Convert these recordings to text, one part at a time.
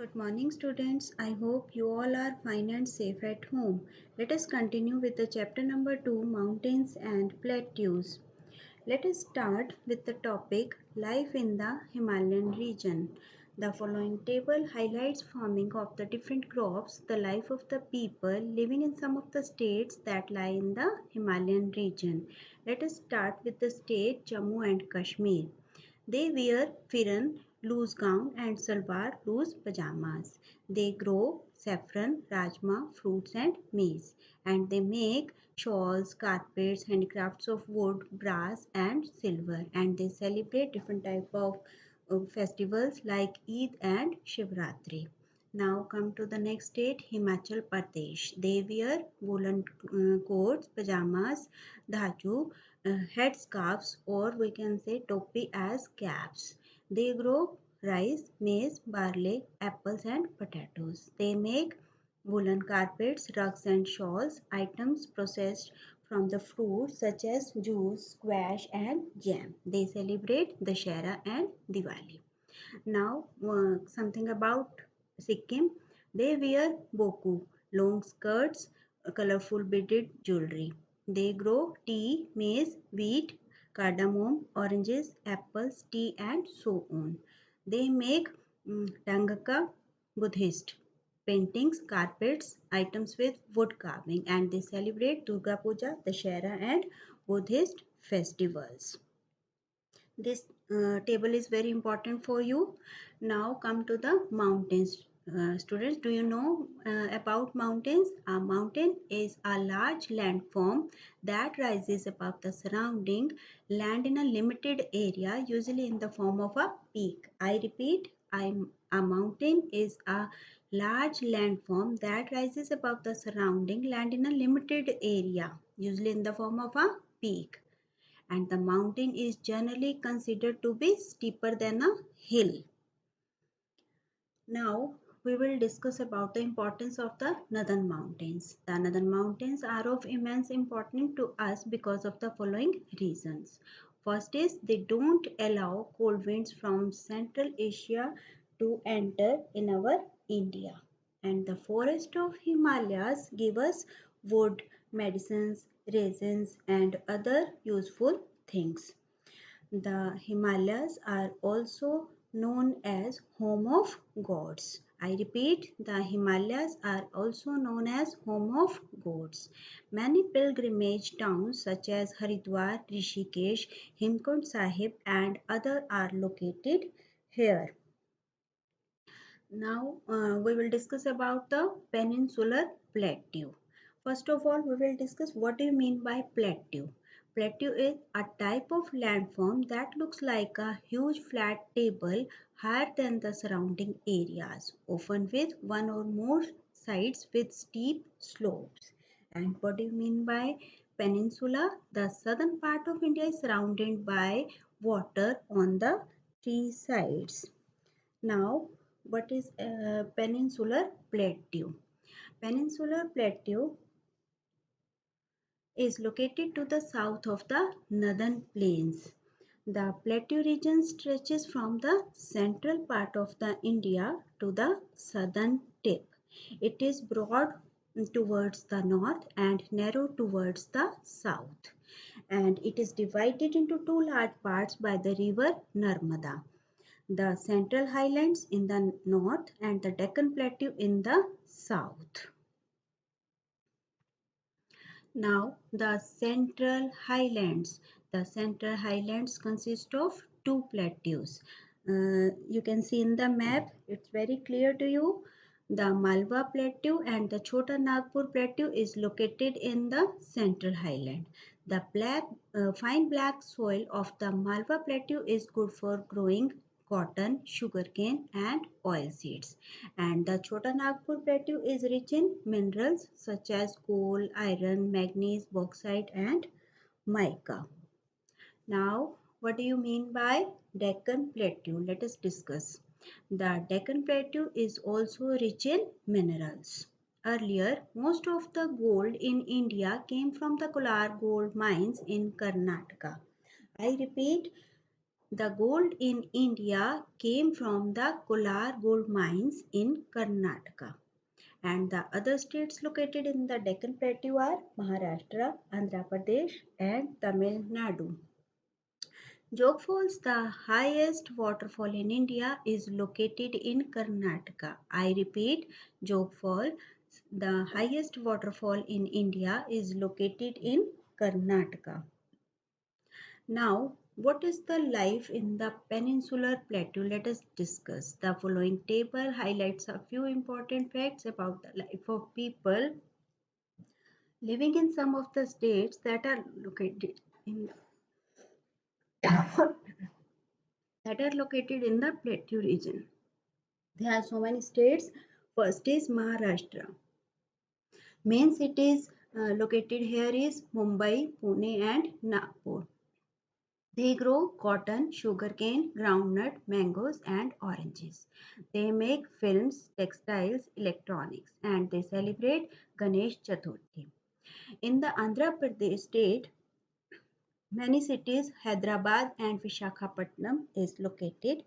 Good morning, students. I hope you all are fine and safe at home. Let us continue with the chapter number 2, Mountains and Plateaus. Let us start with the topic Life in the Himalayan region. The following table highlights farming of the different crops, the life of the people living in some of the states that lie in the Himalayan region. Let us start with the state Jammu and Kashmir. They wear firan, loose gown and salwar, loose pajamas. They grow saffron, rajma, fruits and maize. And they make shawls, carpets, handicrafts of wood, brass and silver. And they celebrate different type of festivals like Eid and Shivratri. Now come to the next state, Himachal Pradesh. They wear woolen coats, pajamas, dhaju, headscarves, or we can say topi as caps. They grow rice, maize, barley, apples and potatoes. They make woolen carpets, rugs and shawls, items processed from the fruits such as juice, squash and jam. They celebrate Dashera and Diwali. Now something about Sikkim. They wear boku, long skirts, colorful beaded jewelry. They grow tea, maize, wheat, cardamom, oranges, apples, tea and so on. They make Tangaka Buddhist paintings, carpets, items with wood carving, and they celebrate Durga Puja, Dashera and Buddhist festivals. This table is very important for you. Now come to the mountains. Students, do you know about mountains? A mountain is a large landform that rises above the surrounding land in a limited area, usually in the form of a peak. I repeat, a mountain is a large landform that rises above the surrounding land in a limited area, usually in the form of a peak, and the mountain is generally considered to be steeper than a hill. Now we will discuss about the importance of the northern mountains. The northern mountains are of immense importance to us because of the following reasons. First is they don't allow cold winds from Central Asia to enter in our India. And the forest of Himalayas give us wood, medicines, resins and other useful things. The Himalayas are also known as home of gods. I repeat, the Himalayas are also known as home of gods. Many pilgrimage towns such as Haridwar, Rishikesh, Hemkund Sahib and other are located here. Now we will discuss about the peninsular plateau. First of all, we will discuss what do you mean by plateau. Plateau is a type of landform that looks like a huge flat table higher than the surrounding areas, often with one or more sides with steep slopes. And what do you mean by peninsula? The southern part of India is surrounded by water on the three sides. Now, what is a peninsular plateau? Peninsular plateau is located to the south of the northern plains. The plateau region stretches from the central part of the India to the southern tip. It is broad towards the north and narrow towards the south, and it is divided into two large parts by the river Narmada, the Central Highlands in the north and the Deccan Plateau in the south. Now the Central Highlands. The Central Highlands consist of two plateaus. You can see in the map, it's very clear to you. The Malwa Plateau and the Chota Nagpur Plateau is located in the Central Highland. The fine black soil of the Malwa Plateau is good for growing cotton, sugarcane and oilseeds. And the Chota Nagpur Plateau is rich in minerals such as coal, iron, manganese, bauxite and mica. Now, what do you mean by Deccan Plateau? Let us discuss. The Deccan Plateau is also rich in minerals. Earlier, most of the gold in India came from the Kolar gold mines in Karnataka. I repeat, The gold in India came from the Kolar gold mines in Karnataka. And the other states located in the Deccan Plateau are Maharashtra, Andhra Pradesh, and Tamil Nadu. Jog Falls, the highest waterfall in India, is located in Karnataka. I repeat, Jog Falls, the highest waterfall in India, is located in Karnataka. Now, what is the life in the peninsular plateau? Let us discuss. The following table highlights a few important facts about the life of people living in some of the states that are located in the plateau region. There are so many states. First is Maharashtra. Main cities located here is Mumbai, Pune, and Nagpur. They grow cotton, sugarcane, groundnut, mangoes, and oranges. They make films, textiles, electronics, and they celebrate Ganesh Chaturthi. In the Andhra Pradesh state, many cities, Hyderabad and Visakhapatnam is located,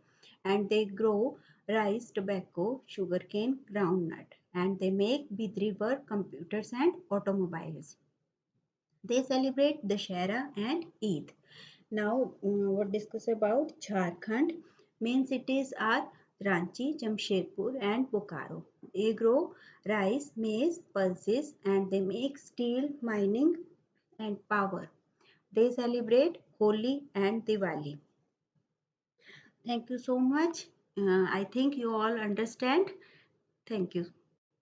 and they grow rice, tobacco, sugarcane, groundnut, and they make Bidri work, computers and automobiles. They celebrate Dashera and Eid. Now, what discuss about Jharkhand? Main cities are Ranchi, Jamshedpur, and Bokaro. They grow rice, maize, pulses, and they make steel, mining, and power. They celebrate Holi and Diwali. Thank you so much. I think you all understand. Thank you.